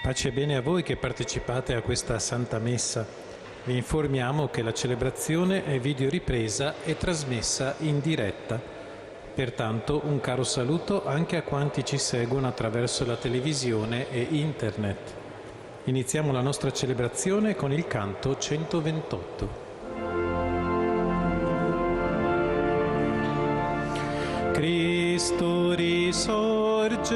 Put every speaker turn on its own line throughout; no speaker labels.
Pace e bene a voi che partecipate a questa Santa Messa. Vi informiamo che la celebrazione è videoripresa e trasmessa in diretta. Pertanto un caro saluto anche a quanti ci seguono attraverso la televisione e internet. Iniziamo la nostra celebrazione con il canto 128. Cristo risorge,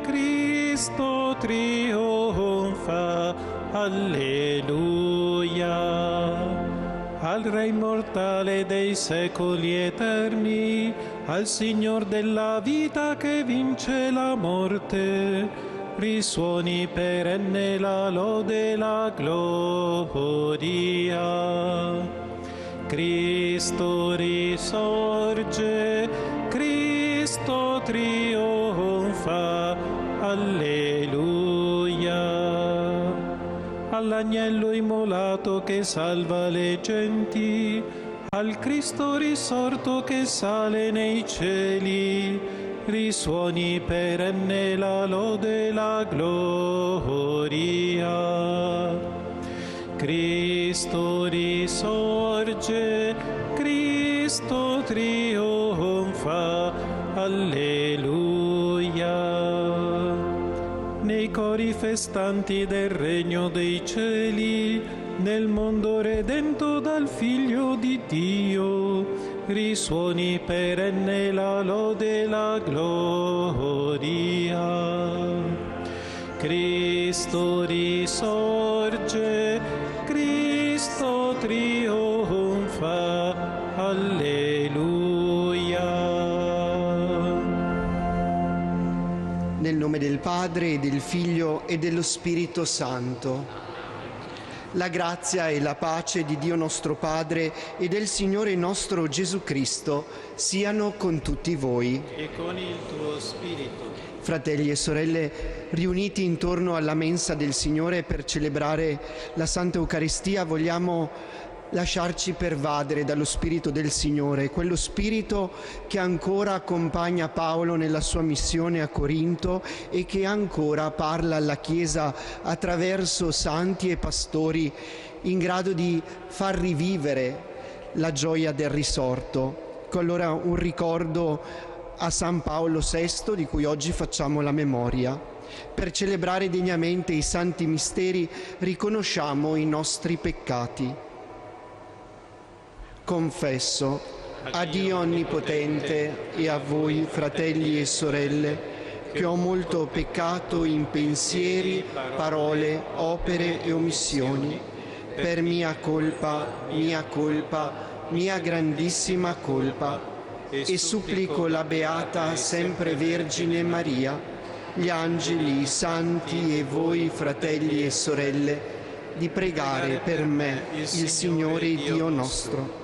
Cristo trionfa, alleluia. Al Re immortale dei secoli eterni, al Signor della vita che vince la morte, risuoni perenne la lode e la gloria. Cristo risorge, Cristo trionfa, alleluia. All'agnello immolato che salva le genti, al Cristo risorto che sale nei cieli, risuoni perenne la lode e la gloria. Cristo risorge, Cristo trionfa, alleluia. Nei cori festanti del regno dei cieli, nel mondo redento dal Figlio di Dio, risuoni perenne la lode e la gloria. Cristo risorge, Cristo trionfa, alleluia.
Nel nome del Padre, e del Figlio e dello Spirito Santo. La grazia e la pace di Dio nostro Padre e del Signore nostro Gesù Cristo siano con tutti voi.
E con il tuo spirito.
Fratelli e sorelle, riuniti intorno alla mensa del Signore per celebrare la Santa Eucaristia, vogliamo lasciarci pervadere dallo Spirito del Signore, quello Spirito che ancora accompagna Paolo nella sua missione a Corinto e che ancora parla alla Chiesa attraverso santi e pastori in grado di far rivivere la gioia del risorto. Allora un ricordo a San Paolo VI, di cui oggi facciamo la memoria. Per celebrare degnamente i santi misteri riconosciamo i nostri peccati. Confesso a Dio Onnipotente e a voi, fratelli e sorelle, che ho molto peccato in pensieri, parole, opere e omissioni, per mia colpa, mia grandissima colpa, e supplico la Beata Sempre Vergine Maria, gli angeli, i santi e voi, fratelli e sorelle, di pregare per me il Signore Dio nostro.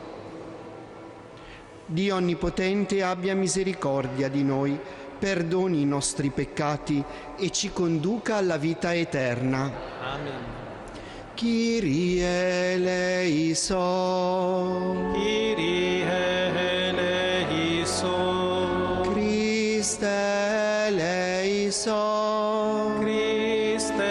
Dio Onnipotente abbia misericordia di noi, perdoni i nostri peccati e ci conduca alla vita eterna.
Amen.
Kyrie eleison.
Kyrie eleison.
Christe eleison.
Christe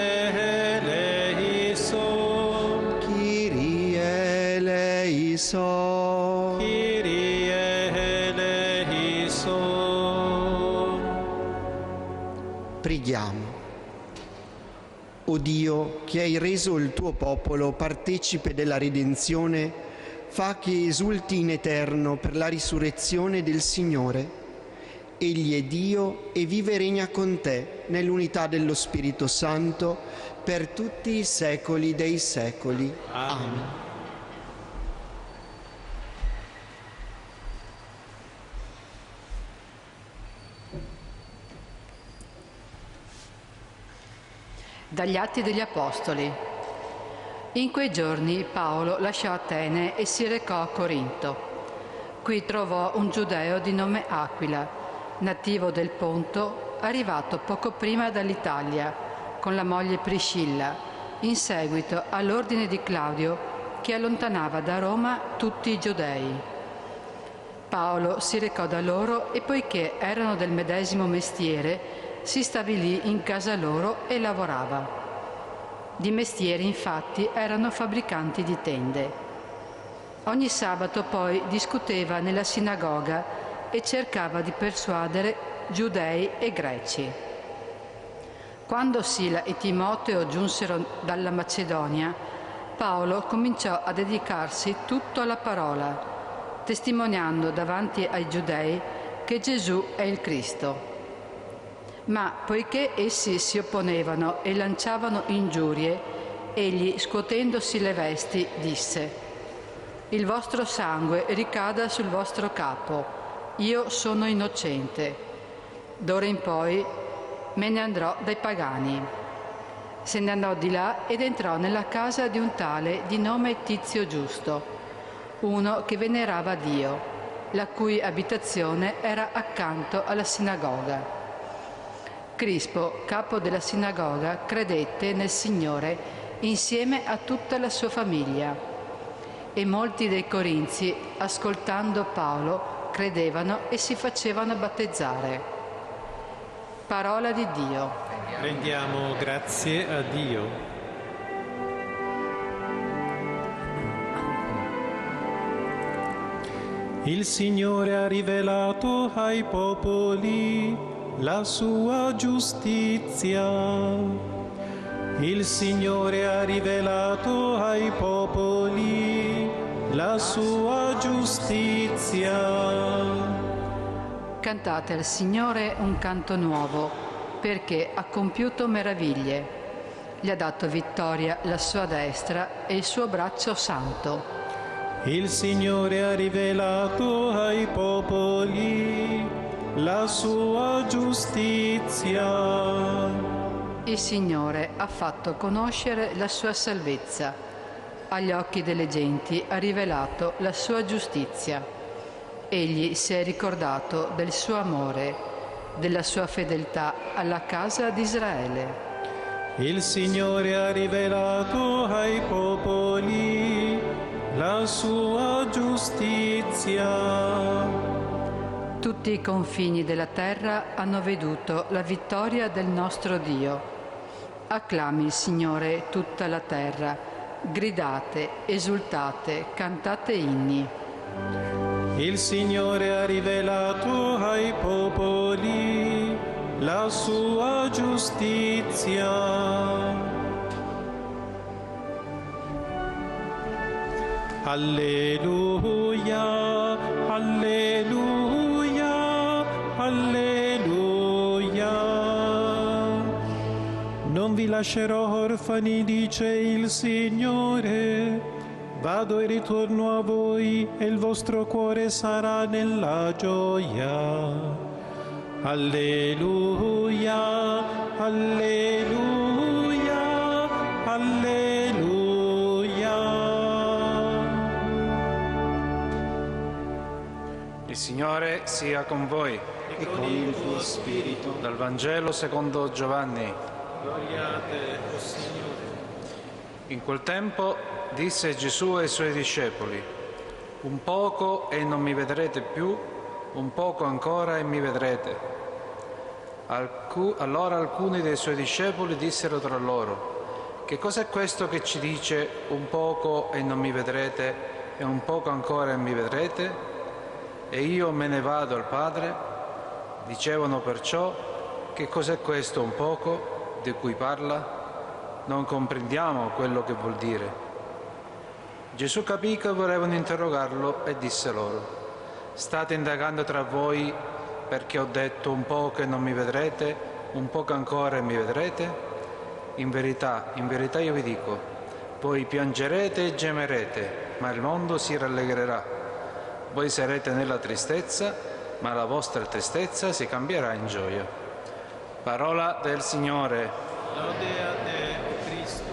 eleison.
Kyrie eleison.
Kyrie eleison.
Preghiamo. O Dio, che hai reso il tuo popolo partecipe della redenzione, fa che esulti in eterno per la risurrezione del Signore. Egli è Dio e vive e regna con te nell'unità dello Spirito Santo per tutti i secoli dei secoli. Amen.
Dagli Atti degli Apostoli. In quei giorni Paolo lasciò Atene e si recò a Corinto. Qui trovò un giudeo di nome Aquila, nativo del Ponto, arrivato poco prima dall'Italia, con la moglie Priscilla, in seguito all'ordine di Claudio, che allontanava da Roma tutti i giudei. Paolo si recò da loro e, poiché erano del medesimo mestiere, si stabilì in casa loro e lavorava. Di mestiere, infatti, erano fabbricanti di tende. Ogni sabato poi discuteva nella sinagoga e cercava di persuadere giudei e greci. Quando Sila e Timoteo giunsero dalla Macedonia, Paolo cominciò a dedicarsi tutto alla parola, testimoniando davanti ai giudei che Gesù è il Cristo. Ma poiché essi si opponevano e lanciavano ingiurie, egli, scuotendosi le vesti, disse: «Il vostro sangue ricada sul vostro capo, io sono innocente. D'ora in poi me ne andrò dai pagani». Se ne andò di là ed entrò nella casa di un tale di nome Tizio Giusto, uno che venerava Dio, la cui abitazione era accanto alla sinagoga. Crispo, capo della sinagoga, credette nel Signore insieme a tutta la sua famiglia, e molti dei corinzi, ascoltando Paolo, credevano e si facevano battezzare. Parola di Dio.
Rendiamo grazie a Dio. Il Signore ha rivelato ai popoli la sua giustizia. Il Signore ha rivelato ai popoli la sua giustizia.
Cantate al Signore un canto nuovo, perché ha compiuto meraviglie. Gli ha dato vittoria la sua destra e il suo braccio santo.
Il Signore ha rivelato ai popoli la sua giustizia.
Il Signore ha fatto conoscere la sua salvezza. Agli occhi delle genti ha rivelato la sua giustizia. Egli si è ricordato del suo amore, della sua fedeltà alla casa di Israele.
Il Signore ha rivelato ai popoli la sua giustizia.
Tutti i confini della terra hanno veduto la vittoria del nostro Dio. Acclami il Signore tutta la terra, gridate, esultate, cantate inni.
Il Signore ha rivelato ai popoli la sua giustizia. Alleluia, alleluia, alleluia. Non vi lascerò orfani, dice il Signore. Vado e ritorno a voi e il vostro cuore sarà nella gioia. Alleluia, alleluia, alleluia.
Il Signore sia con voi.
E con il tuo spirito.
Dal Vangelo secondo Giovanni.
Gloria a te, o Signore.
In quel tempo disse Gesù ai suoi discepoli: un poco e non mi vedrete più, un poco ancora e mi vedrete. Allora alcuni dei suoi discepoli dissero tra loro: che cos'è questo che ci dice un poco e non mi vedrete e un poco ancora e mi vedrete? E io me ne vado al Padre? Dicevano perciò: che cos'è questo un poco di cui parla? Non comprendiamo quello che vuol dire. Gesù capì che volevano interrogarlo e disse loro: state indagando tra voi perché ho detto un poco e non mi vedrete, un poco ancora e mi vedrete? In verità io vi dico, voi piangerete e gemerete, ma il mondo si rallegrerà. Voi sarete nella tristezza, ma la vostra tristezza si cambierà in gioia. Parola del Signore.
Lode a te, Cristo.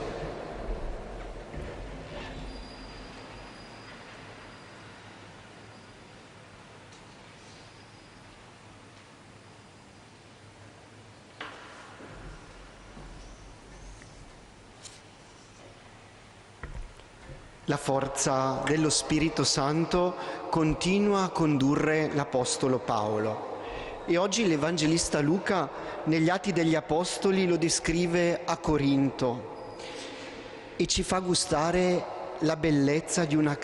La forza dello Spirito Santo continua a condurre l'Apostolo Paolo. E oggi l'Evangelista Luca negli Atti degli Apostoli lo descrive a Corinto. e ci fa gustare la bellezza di una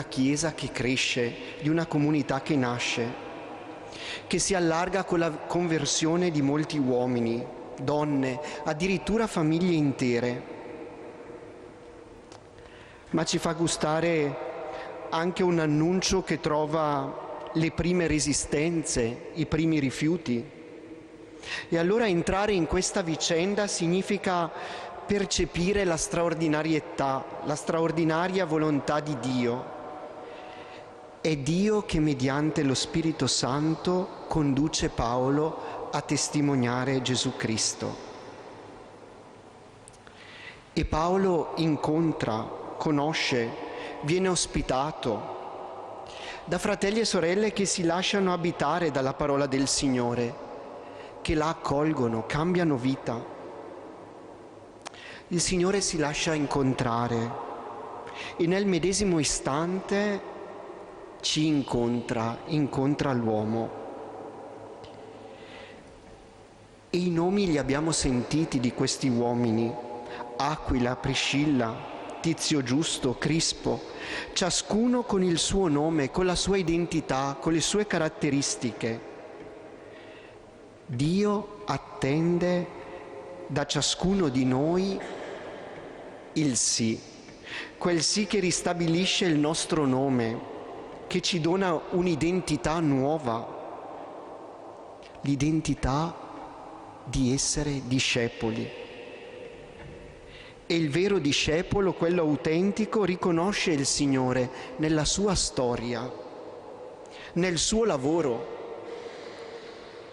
Chiesa che cresce, di una comunità che nasce, che si allarga con la conversione di molti uomini, donne, addirittura famiglie intere. Ma ci fa gustare anche un annuncio che trova le prime resistenze, i primi rifiuti. E allora entrare in questa vicenda significa percepire la straordinarietà, la straordinaria volontà di Dio. È Dio che mediante lo Spirito Santo conduce Paolo a testimoniare Gesù Cristo. E Paolo incontra, conosce, viene ospitato da fratelli e sorelle che si lasciano abitare dalla parola del Signore, che la accolgono, cambiano vita. Il Signore si lascia incontrare e nel medesimo istante ci incontra l'uomo. E i nomi li abbiamo sentiti di questi uomini: Aquila, Priscilla, Tizio Giusto, Crispo, ciascuno con il suo nome, con la sua identità, con le sue caratteristiche. Dio attende da ciascuno di noi il sì, quel sì che ristabilisce il nostro nome, che ci dona un'identità nuova, l'identità di essere discepoli. E il vero discepolo, quello autentico, riconosce il Signore nella sua storia, nel suo lavoro.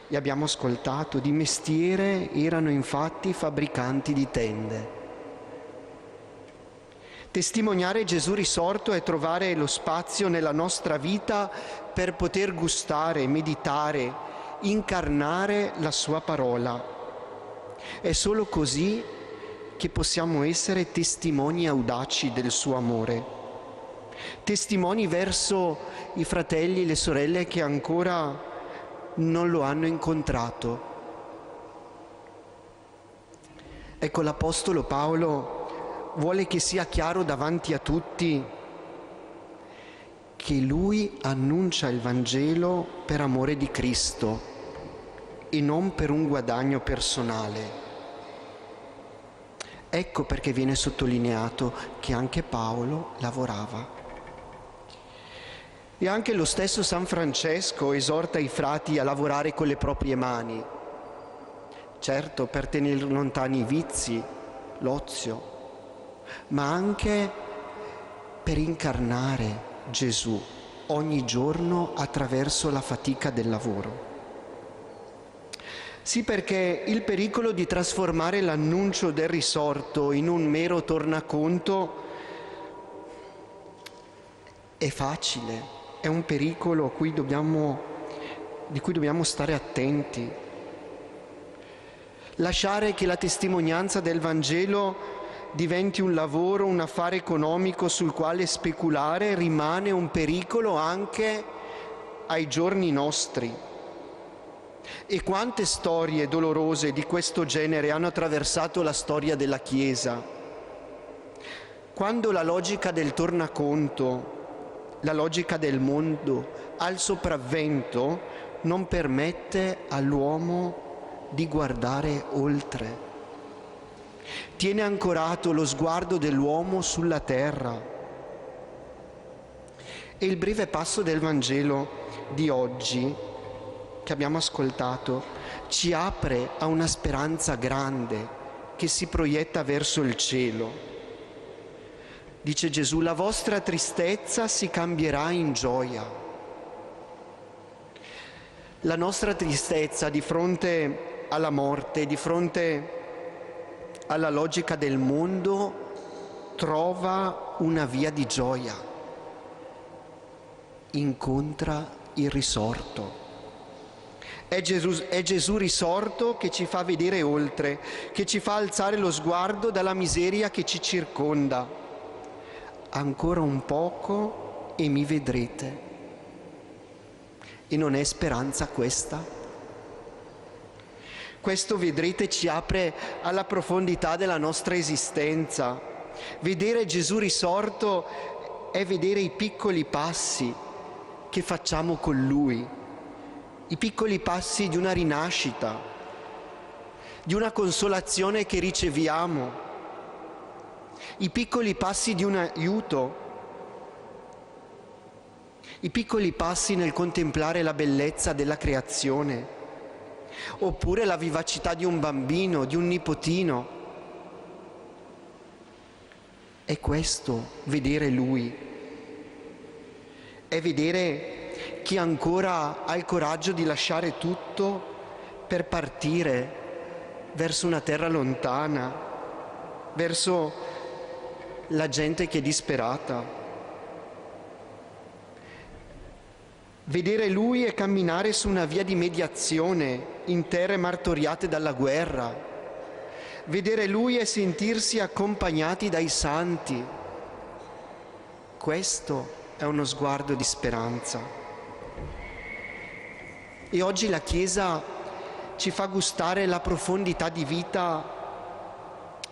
E abbiamo ascoltato, di mestiere erano infatti fabbricanti di tende. Testimoniare Gesù risorto è trovare lo spazio nella nostra vita per poter gustare, meditare, incarnare la sua parola. È solo così che possiamo essere testimoni audaci del suo amore, testimoni verso i fratelli e le sorelle che ancora non lo hanno incontrato. Ecco, l'Apostolo Paolo vuole che sia chiaro davanti a tutti che lui annuncia il Vangelo per amore di Cristo e non per un guadagno personale. Ecco perché viene sottolineato che anche Paolo lavorava. E anche lo stesso San Francesco esorta i frati a lavorare con le proprie mani, certo per tenere lontani i vizi, l'ozio, ma anche per incarnare Gesù ogni giorno attraverso la fatica del lavoro. Sì, perché il pericolo di trasformare l'annuncio del risorto in un mero tornaconto è facile, è un pericolo di cui dobbiamo stare attenti. Lasciare che la testimonianza del Vangelo diventi un lavoro, un affare economico sul quale speculare rimane un pericolo anche ai giorni nostri. E quante storie dolorose di questo genere hanno attraversato la storia della Chiesa. Quando la logica del tornaconto, la logica del mondo ha il sopravvento, non permette all'uomo di guardare oltre. Tiene ancorato lo sguardo dell'uomo sulla terra. E il breve passo del Vangelo di oggi che abbiamo ascoltato ci apre a una speranza grande che si proietta verso il cielo. Dice Gesù: la vostra tristezza si cambierà in gioia. La nostra tristezza di fronte alla morte, di fronte alla logica del mondo, trova una via di gioia. Incontra il risorto. È Gesù risorto che ci fa vedere oltre, che ci fa alzare lo sguardo dalla miseria che ci circonda. Ancora un poco e mi vedrete. E non è speranza questa? Questo vedrete ci apre alla profondità della nostra esistenza, Vedere Gesù risorto è vedere i piccoli passi che facciamo con Lui, i piccoli passi di una rinascita, di una consolazione che riceviamo, i piccoli passi di un aiuto, i piccoli passi nel contemplare la bellezza della creazione, oppure la vivacità di un bambino, di un nipotino. È questo vedere Lui, è vedere chi ancora ha il coraggio di lasciare tutto per partire verso una terra lontana, verso la gente che è disperata. Vedere Lui è camminare su una via di mediazione in terre martoriate dalla guerra. Vedere Lui è sentirsi accompagnati dai santi. Questo è uno sguardo di speranza. E oggi la Chiesa ci fa gustare la profondità di vita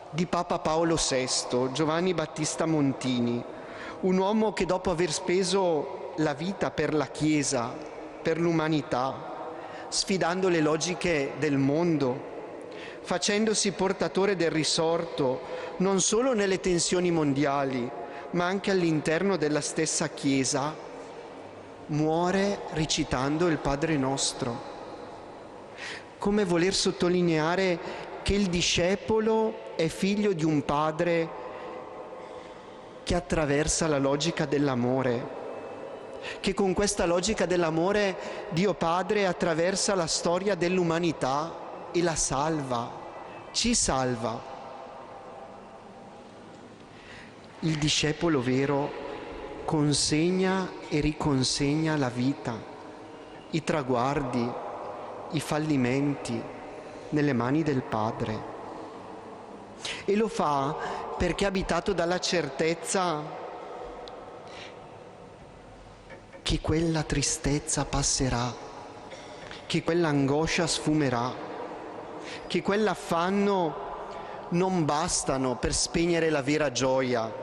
di Papa Paolo VI, Giovanni Battista Montini, un uomo che dopo aver speso la vita per la Chiesa, per l'umanità, sfidando le logiche del mondo, facendosi portatore del risorto non solo nelle tensioni mondiali, ma anche all'interno della stessa Chiesa, muore recitando il Padre Nostro. Come voler sottolineare che il discepolo è figlio di un padre che attraversa la logica dell'amore, che con questa logica dell'amore Dio Padre attraversa la storia dell'umanità e la salva, ci salva. Il discepolo vero consegna e riconsegna la vita, i traguardi, i fallimenti nelle mani del Padre. E lo fa perché è abitato dalla certezza che quella tristezza passerà, che quell'angoscia sfumerà, che quell'affanno non bastano per spegnere la vera gioia,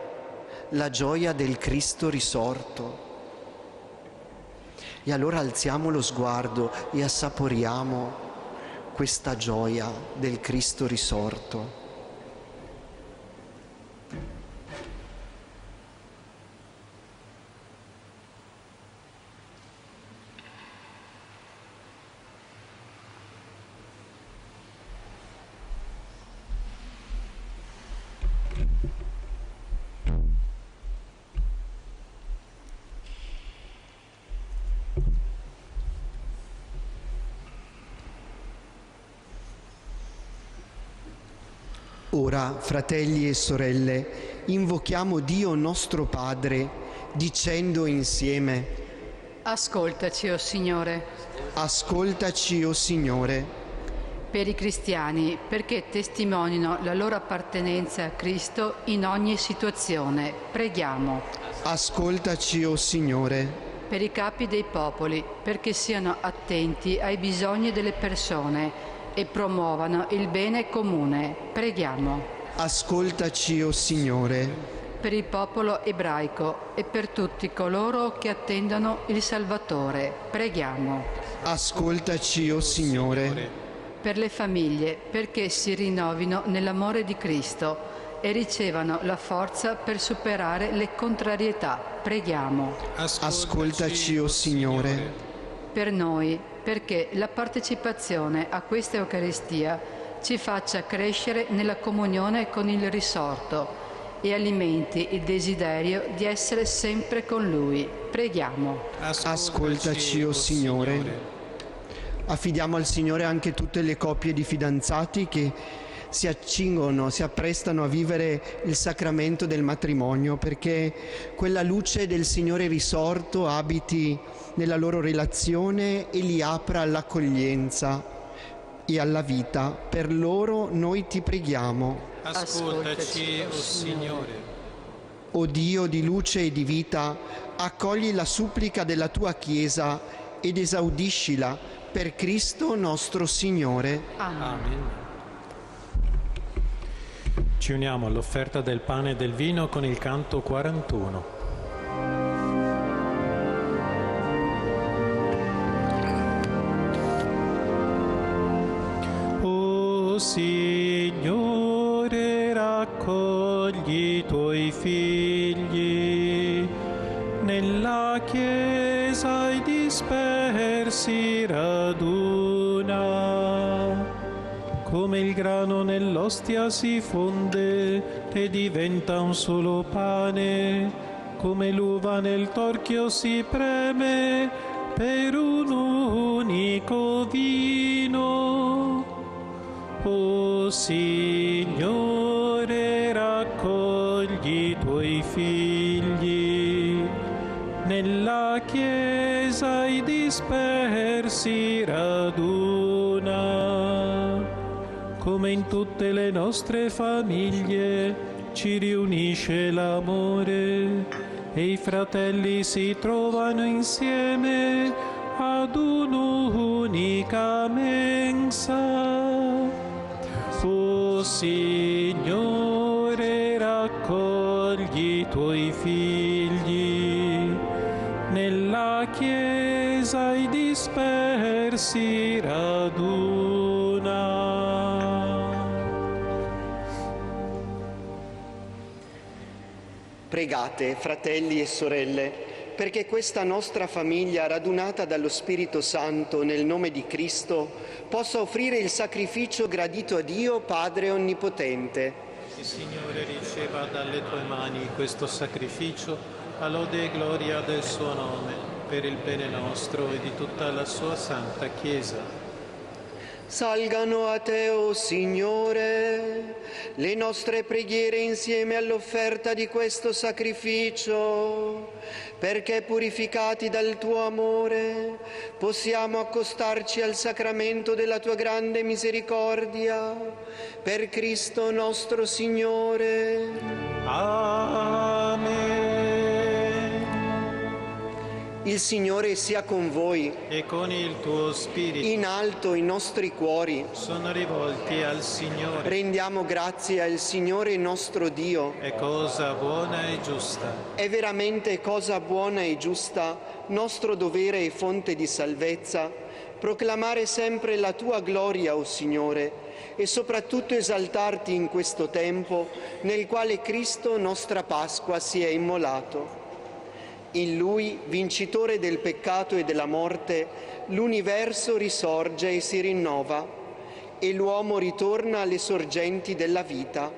la gioia del Cristo risorto. E allora alziamo lo sguardo e assaporiamo questa gioia del Cristo risorto. Ora, fratelli e sorelle, invochiamo Dio nostro Padre, dicendo insieme:
Ascoltaci, o Signore.
Ascoltaci, o Signore.
Per i cristiani, perché testimonino la loro appartenenza a Cristo in ogni situazione, preghiamo.
Ascoltaci, o Signore.
Per i capi dei popoli, perché siano attenti ai bisogni delle persone e promuovano il bene comune, preghiamo.
Ascoltaci, o Signore.
Per il popolo ebraico e per tutti coloro che attendono il Salvatore, preghiamo.
Ascoltaci, o Signore.
Per le famiglie, perché si rinnovino nell'amore di Cristo e ricevano la forza per superare le contrarietà, preghiamo.
Ascoltaci, o Signore.
Per noi, perché la partecipazione a questa Eucaristia ci faccia crescere nella comunione con il risorto e alimenti il desiderio di essere sempre con Lui. Preghiamo.
Ascoltaci, o Signore. Affidiamo al Signore anche tutte le coppie di fidanzati che si apprestano a vivere il sacramento del matrimonio, perché quella luce del Signore risorto abiti nella loro relazione e li apra all'accoglienza e alla vita. Per loro noi ti preghiamo.
Ascoltaci, o Signore.
O Dio di luce e di vita, accogli la supplica della tua Chiesa ed esaudiscila per Cristo nostro Signore.
Amen.
Amen. Ci uniamo all'offerta del pane e del vino con il canto 41. O Signore, raccogli i tuoi figli nella Chiesa i dispersi raduna. Come il grano nell'ostia si fonde e diventa un solo pane, come l'uva nel torchio si preme per un unico vino. O Signore, raccogli i tuoi figli nella Chiesa i dispersi raduna. Come in tutte le nostre famiglie ci riunisce l'amore e i fratelli si trovano insieme ad un'unica mensa. O Signore, raccogli i tuoi figli nella Chiesa i dispersi raduna.
Pregate, fratelli e sorelle, perché questa nostra famiglia, radunata dallo Spirito Santo nel nome di Cristo, possa offrire il sacrificio gradito a Dio Padre Onnipotente.
Il Signore riceva dalle tue mani questo sacrificio, a lode e gloria del suo nome, per il bene nostro e di tutta la sua santa Chiesa.
Salgano a te, o Signore, le nostre preghiere insieme all'offerta di questo sacrificio, perché purificati dal tuo amore possiamo accostarci al sacramento della tua grande misericordia. Per Cristo nostro Signore.
Amen.
Il Signore sia con voi.
E con il tuo spirito.
In alto i nostri cuori
Sono rivolti al Signore.
rendiamo grazie al Signore nostro Dio.
È cosa buona e giusta.
È veramente cosa buona e giusta, nostro dovere e fonte di salvezza, proclamare sempre la tua gloria, o Signore, e soprattutto esaltarti in questo tempo nel quale Cristo, nostra Pasqua, si è immolato. In Lui, vincitore del peccato e della morte, l'universo risorge e si rinnova, e l'uomo ritorna alle sorgenti della vita.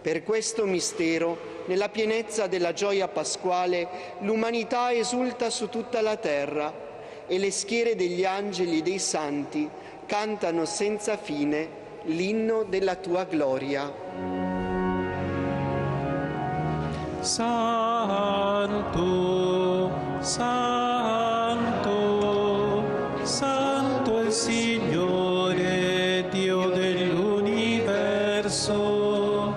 Per questo mistero, nella pienezza della gioia pasquale, l'umanità esulta su tutta la terra e le schiere degli angeli e dei santi cantano senza fine l'inno della tua gloria.
Santo, Santo, Santo è il Signore, Dio dell'universo.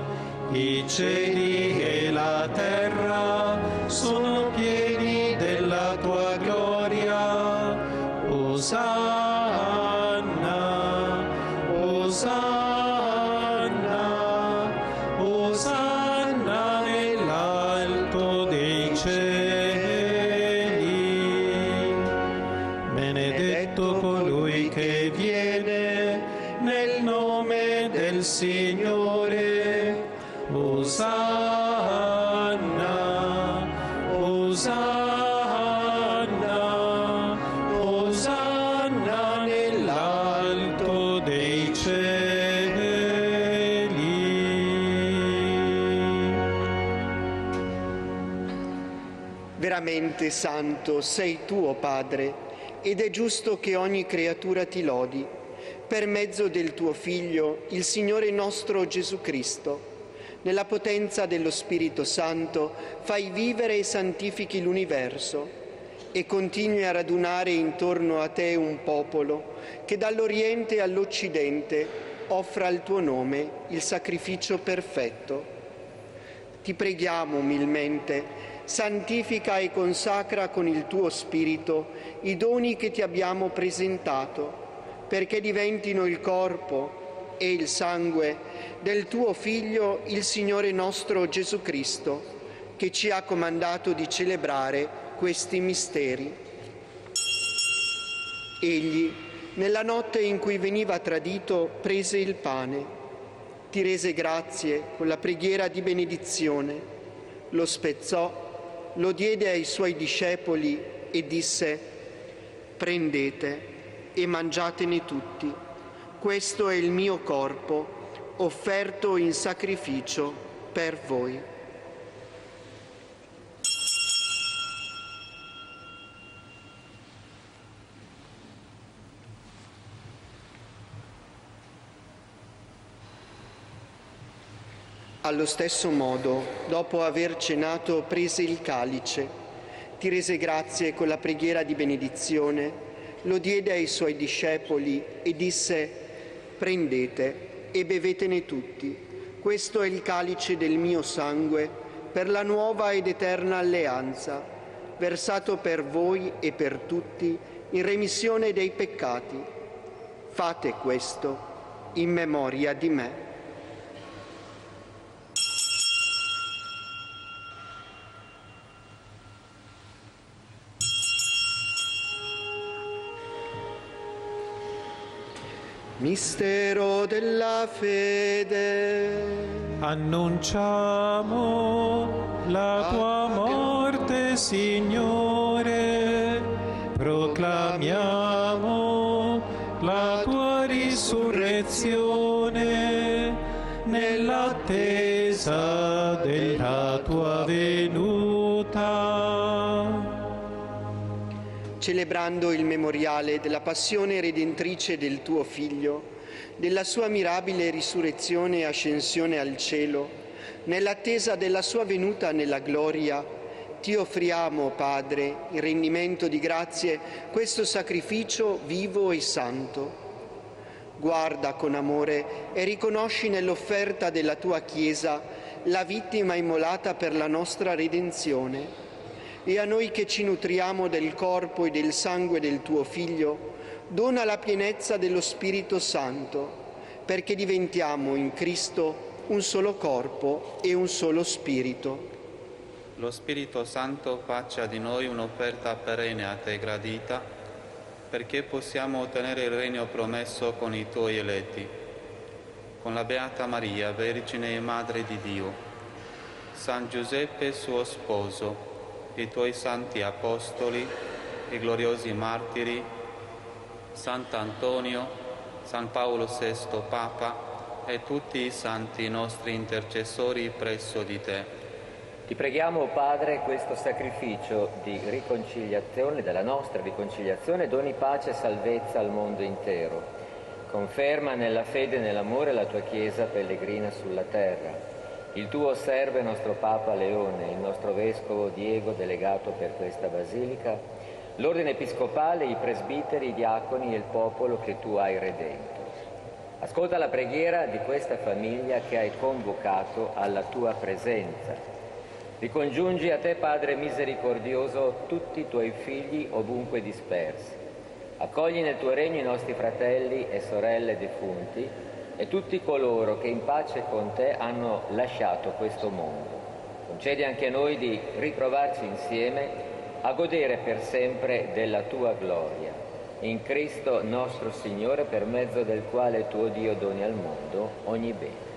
I cieli e la terra sono pieni della tua gloria. Osanna, Osanna, Osanna nell'alto dei cieli. Benedetto colui che viene nel nome del Signore. Osanna, Osanna, Osanna nell'alto dei cieli.
Veramente santo sei tu, o Padre, ed è giusto che ogni creatura ti lodi, per mezzo del tuo Figlio, il Signore nostro Gesù Cristo. Nella potenza dello Spirito Santo fai vivere e santifichi l'universo e continui a radunare intorno a te un popolo che dall'Oriente all'Occidente offra al tuo nome il sacrificio perfetto. Ti preghiamo umilmente, santifica e consacra con il tuo Spirito i doni che ti abbiamo presentato, perché diventino il corpo e il sangue del tuo Figlio, il Signore nostro Gesù Cristo, che ci ha comandato di celebrare questi misteri. Egli, nella notte in cui veniva tradito, prese il pane, ti rese grazie con la preghiera di benedizione, lo spezzò, lo diede ai suoi discepoli e disse: prendete e mangiatene tutti, questo è il mio corpo, offerto in sacrificio per voi. Allo stesso modo, dopo aver cenato, prese il calice, ti rese grazie con la preghiera di benedizione, lo diede ai suoi discepoli e disse: prendete e bevetene tutti, questo è il calice del mio sangue per la nuova ed eterna alleanza, versato per voi e per tutti in remissione dei peccati. Fate questo in memoria di me. Mistero della fede.
Annunciamo la tua morte, Signore, proclamiamo la tua risurrezione nell'attesa della tua venuta.
Celebrando il memoriale della passione redentrice del tuo Figlio, della sua mirabile risurrezione e ascensione al cielo, nell'attesa della sua venuta nella gloria, ti offriamo, Padre, in rendimento di grazie, questo sacrificio vivo e santo. Guarda con amore e riconosci nell'offerta della tua Chiesa la vittima immolata per la nostra redenzione. E a noi che ci nutriamo del corpo e del sangue del tuo Figlio, dona la pienezza dello Spirito Santo, perché diventiamo in Cristo un solo corpo e un solo spirito.
Lo Spirito Santo faccia di noi un'offerta perenne a te gradita, perché possiamo ottenere il regno promesso con i tuoi eletti. Con la Beata Maria, Vergine e Madre di Dio, San Giuseppe suo sposo, i tuoi santi apostoli, i gloriosi martiri, Sant'Antonio, San Paolo VI Papa e tutti i santi nostri intercessori presso di te.
Ti preghiamo, Padre, questo sacrificio di riconciliazione, della nostra riconciliazione, doni pace e salvezza al mondo intero. Conferma nella fede e nell'amore la tua Chiesa pellegrina sulla terra. Il tuo servo e nostro Papa Leone, il nostro Vescovo Diego, delegato per questa Basilica, l'Ordine Episcopale, i presbiteri, i diaconi e il popolo che tu hai redento. Ascolta la preghiera di questa famiglia che hai convocato alla tua presenza. Ricongiungi a te, Padre misericordioso, tutti i tuoi figli ovunque dispersi. Accogli nel tuo regno i nostri fratelli e sorelle defunti e tutti coloro che in pace con te hanno lasciato questo mondo. Concedi anche a noi di ritrovarci insieme a godere per sempre della tua gloria. In Cristo nostro Signore, per mezzo del quale tuo Dio doni al mondo ogni bene.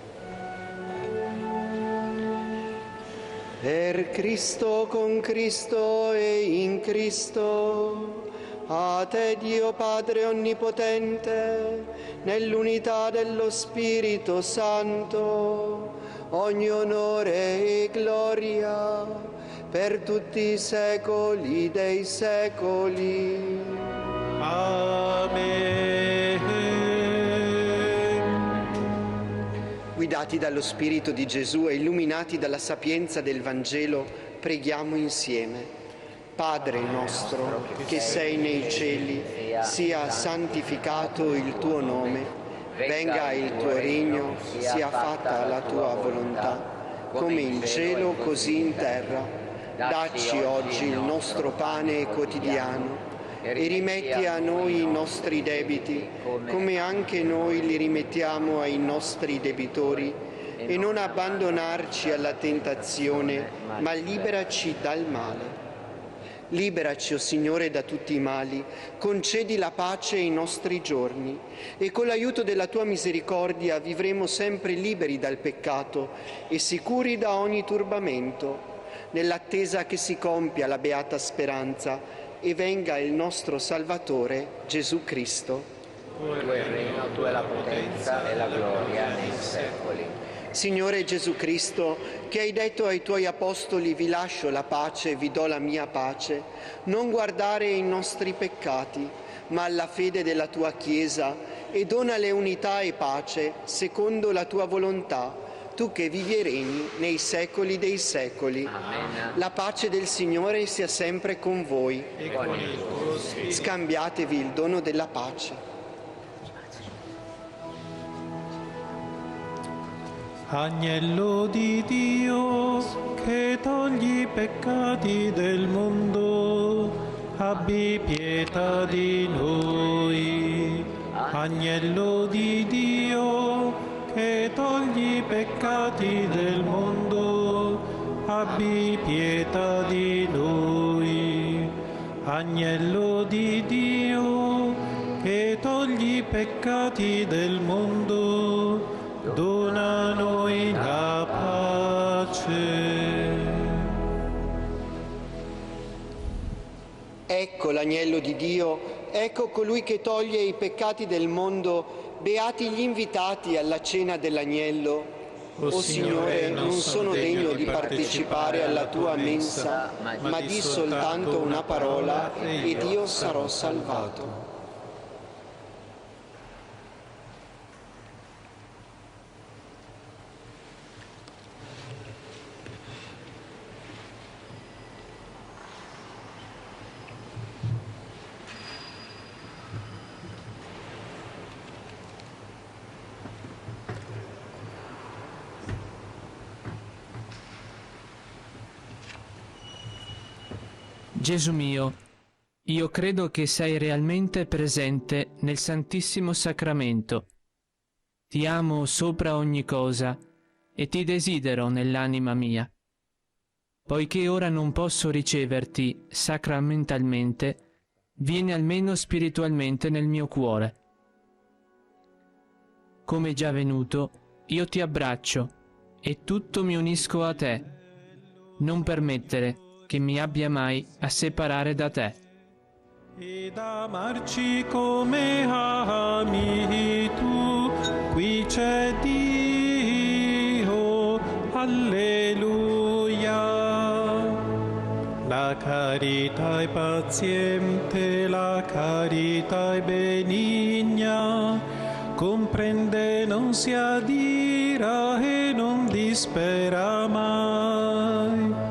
Per Cristo, con Cristo e in Cristo, a te Dio Padre Onnipotente, nell'unità dello Spirito Santo, ogni onore e gloria per tutti i secoli dei secoli.
Amen.
Guidati dallo Spirito di Gesù e illuminati dalla sapienza del Vangelo, preghiamo insieme. Padre nostro, che sei nei cieli, sia santificato il tuo nome, venga il tuo regno, sia fatta la tua volontà, come in cielo così in terra. Dacci oggi il nostro pane quotidiano e rimetti a noi i nostri debiti, come anche noi li rimettiamo ai nostri debitori, e non abbandonarci alla tentazione, ma liberaci dal male. Liberaci, o Signore, da tutti i mali, concedi la pace ai nostri giorni e con l'aiuto della Tua misericordia vivremo sempre liberi dal peccato e sicuri da ogni turbamento, nell'attesa che si compia la beata speranza e venga il nostro Salvatore Gesù Cristo.
Tuo è il regno, tua è la potenza e la gloria nei secoli.
Signore Gesù Cristo, che hai detto ai Tuoi Apostoli: vi lascio la pace, vi do la mia pace, non guardare ai nostri peccati, ma alla fede della Tua Chiesa, e donale unità e pace secondo la Tua volontà, Tu che vivi e regni nei secoli dei secoli.
Amen.
La pace del Signore sia sempre con voi.
E con il tuo spirito.
Scambiatevi il dono della pace.
Agnello di Dio, che togli i peccati del mondo, abbi pietà di noi. Agnello di Dio, che togli i peccati del mondo, abbi pietà di noi. Agnello di Dio, che togli i peccati del mondo, dona a noi la pace.
Ecco l'agnello di Dio, ecco colui che toglie i peccati del mondo. Beati gli invitati alla cena dell'agnello. O Signore, non sono degno di partecipare alla tua mensa, ma di soltanto una parola ed io sarò salvato.
Gesù mio, io credo che sei realmente presente nel Santissimo Sacramento. Ti amo sopra ogni cosa e ti desidero nell'anima mia. Poiché ora non posso riceverti sacramentalmente, vieni almeno spiritualmente nel mio cuore. Come già venuto, io ti abbraccio e tutto mi unisco a te. Non permettere che mi abbia mai a separare da te.
Ed amarci come ami tu, qui c'è Dio, alleluia. La carità è paziente, la carità è benigna, comprende, non si adira e non dispera mai.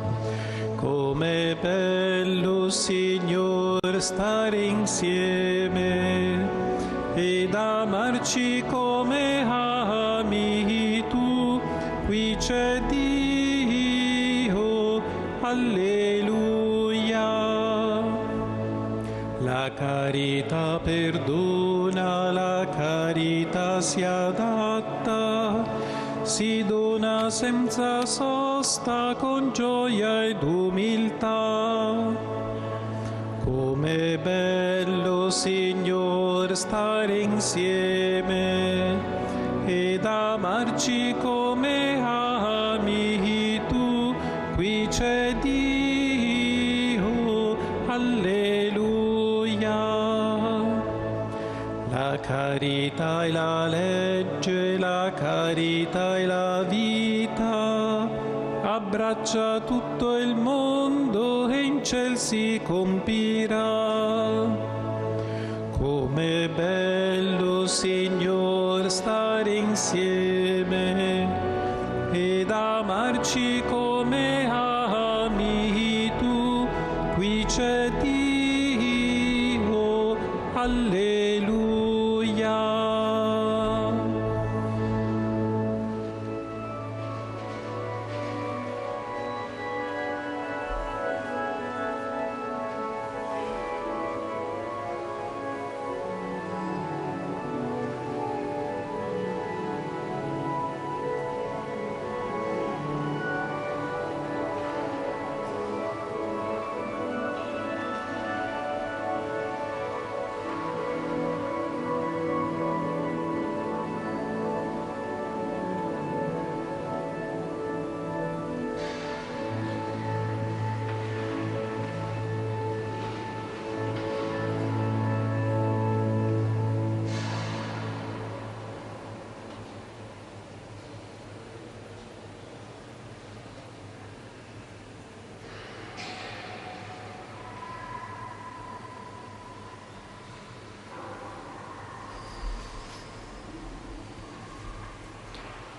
Com'è bello, Signor, stare insieme ed amarci come ami tu. Qui c'è Dio, alleluia. La carità perdona, la carità si adatta, si dona senza sosta con gioia ed umiltà. Com'è bello, Signor, stare insieme ed amarci come ami tu. Qui c'è Dio, alleluia. La carità è la legge, la carità è la vita, abbraccia tutto il mondo e in ciel si compirà. Com'è bello, Signor, stare insieme ed amarci come ami tu. Qui c'è Dio, alleluia.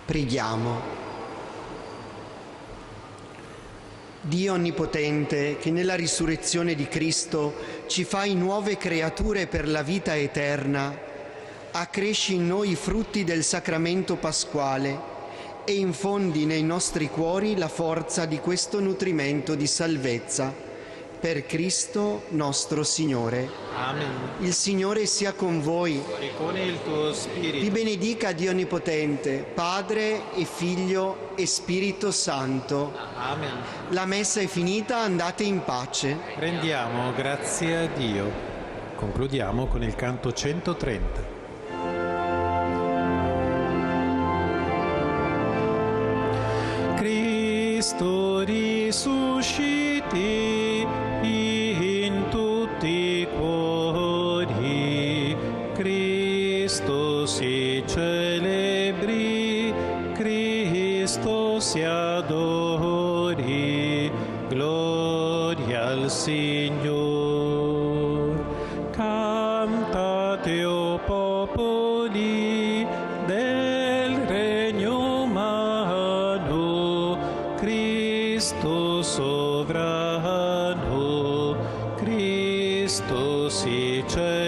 Preghiamo. Dio Onnipotente, che nella risurrezione di Cristo ci fai nuove creature per la vita eterna, accresci in noi i frutti del sacramento pasquale e infondi nei nostri cuori la forza di questo nutrimento di salvezza. Per Cristo nostro Signore.
Amen.
Il Signore sia con voi.
E con il tuo spirito.
Vi benedica Dio Onnipotente, Padre e Figlio e Spirito Santo.
Amen.
La messa è finita, andate in pace.
Rendiamo grazie a Dio. Concludiamo con il canto 130. Cristo risusciti in tutti i cuori, Cristo si celebri, Cristo si adori, gloria al Signor. Cantate, o popoli del regno umano, Cristo sovrano, Cristo si celebra.